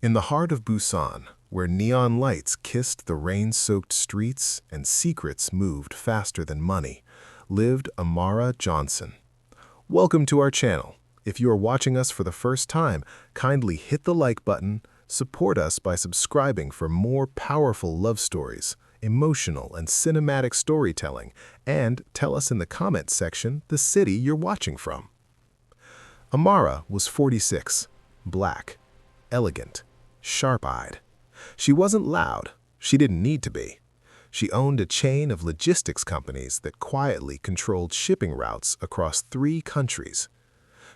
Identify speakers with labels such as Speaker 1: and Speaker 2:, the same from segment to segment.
Speaker 1: In the heart of Busan, where neon lights kissed the rain-soaked streets and secrets moved faster than money, lived Amara Johnson. Welcome to our channel. If you are watching us for the first time, kindly hit the like button, support us by subscribing for more powerful love stories, emotional and cinematic storytelling, and tell us in the comments section the city you're watching from. Amara was 46, black, elegant, sharp-eyed. She wasn't loud. She didn't need to be. She owned a chain of logistics companies that quietly controlled shipping routes across 3 countries.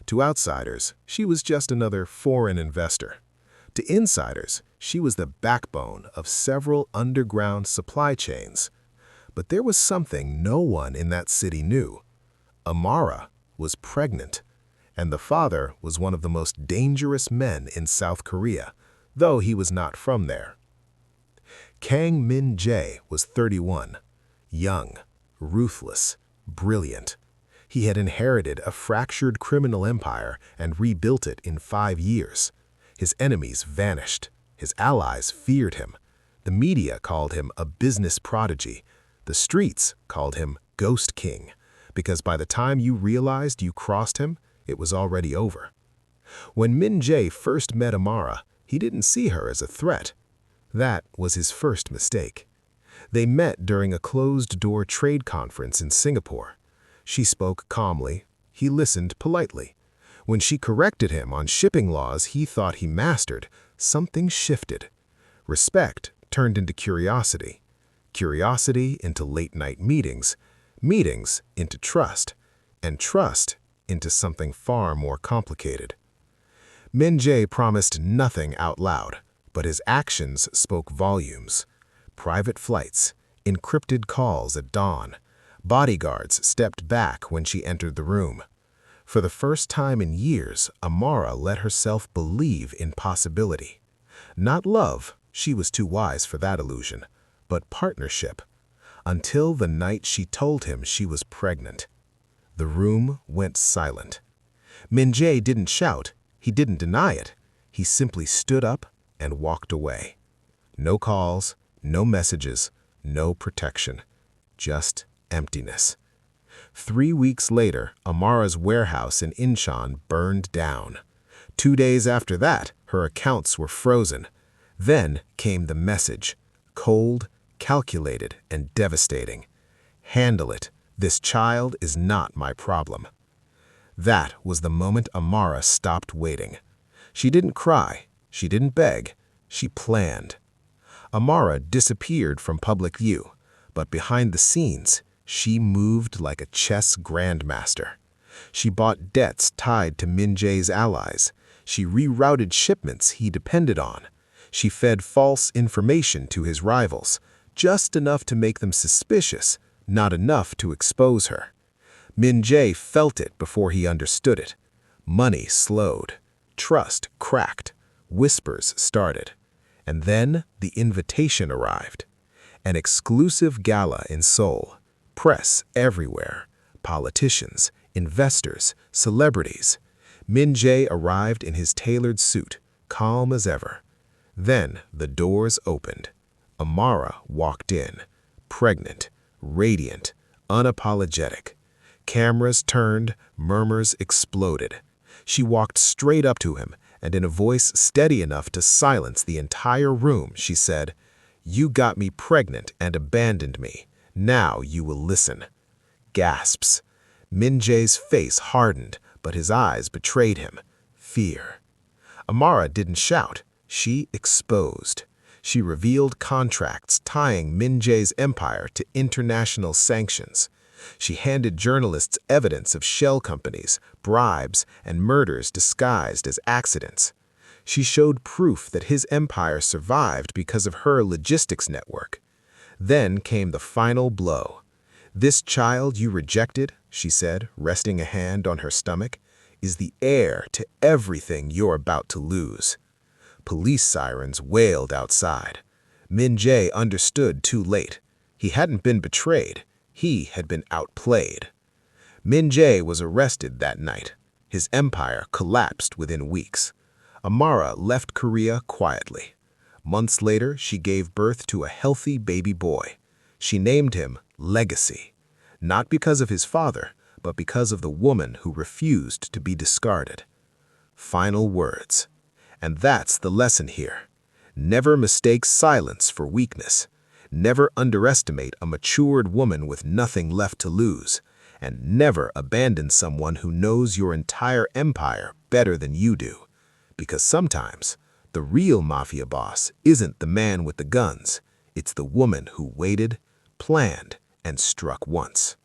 Speaker 1: To outsiders, she was just another foreign investor. To insiders, she was the backbone of several underground supply chains. But there was something no one in that city knew. Amara was pregnant, and the father was one of the most dangerous men in South Korea, though he was not from there. Kang Min-jae was 31, young, ruthless, brilliant. He had inherited a fractured criminal empire and rebuilt it in 5 years. His enemies vanished. His allies feared him. The media called him a business prodigy. The streets called him Ghost King, because by the time you realized you crossed him, it was already over. When Min-jae first met Amara, he didn't see her as a threat. That was his first mistake. They met during a closed-door trade conference in Singapore. She spoke calmly. He listened politely. When she corrected him on shipping laws he thought he mastered, something shifted. Respect turned into curiosity. Curiosity into late-night meetings. Meetings into trust. And trust into something far more complicated. Min-jae promised nothing out loud, but his actions spoke volumes. Private flights, encrypted calls at dawn. Bodyguards stepped back when she entered the room. For the first time in years, Amara let herself believe in possibility. Not love, she was too wise for that illusion, but partnership. Until the night she told him she was pregnant. The room went silent. Min-jae didn't shout. He didn't deny it. He simply stood up and walked away. No calls, no messages, no protection. Just emptiness. 3 weeks later, Amara's warehouse in Incheon burned down. 2 days after that, her accounts were frozen. Then came the message. Cold, calculated, and devastating. Handle it. This child is not my problem. That was the moment Amara stopped waiting. She didn't cry. She didn't beg. She planned. Amara disappeared from public view, but behind the scenes, she moved like a chess grandmaster. She bought debts tied to Min-jae's allies. She rerouted shipments he depended on. She fed false information to his rivals, just enough to make them suspicious, not enough to expose her. Min-jae felt it before he understood it. Money slowed. Trust cracked. Whispers started. And then the invitation arrived. An exclusive gala in Seoul. Press everywhere. Politicians, investors, celebrities. Min-jae arrived in his tailored suit, calm as ever. Then the doors opened. Amara walked in, pregnant, radiant, unapologetic. Cameras turned, murmurs exploded. She walked straight up to him, and in a voice steady enough to silence the entire room, she said, "You got me pregnant and abandoned me. Now you will listen." Gasps. Min-jae's face hardened, but his eyes betrayed him. Fear. Amara didn't shout. She exposed. She revealed contracts tying Min-jae's empire to international sanctions. She handed journalists evidence of shell companies, bribes, and murders disguised as accidents. She showed proof that his empire survived because of her logistics network. Then came the final blow. "This child you rejected," she said, resting a hand on her stomach, "is the heir to everything you're about to lose." Police sirens wailed outside. Min-jae understood too late. He hadn't been betrayed. He had been outplayed. Min-jae was arrested that night. His empire collapsed within weeks. Amara left Korea quietly. Months later, she gave birth to a healthy baby boy. She named him Legacy, not because of his father, but because of the woman who refused to be discarded. Final words. And that's the lesson here. Never mistake silence for weakness. Never underestimate a matured woman with nothing left to lose. And never abandon someone who knows your entire empire better than you do. Because sometimes, the real mafia boss isn't the man with the guns. It's the woman who waited, planned, and struck once.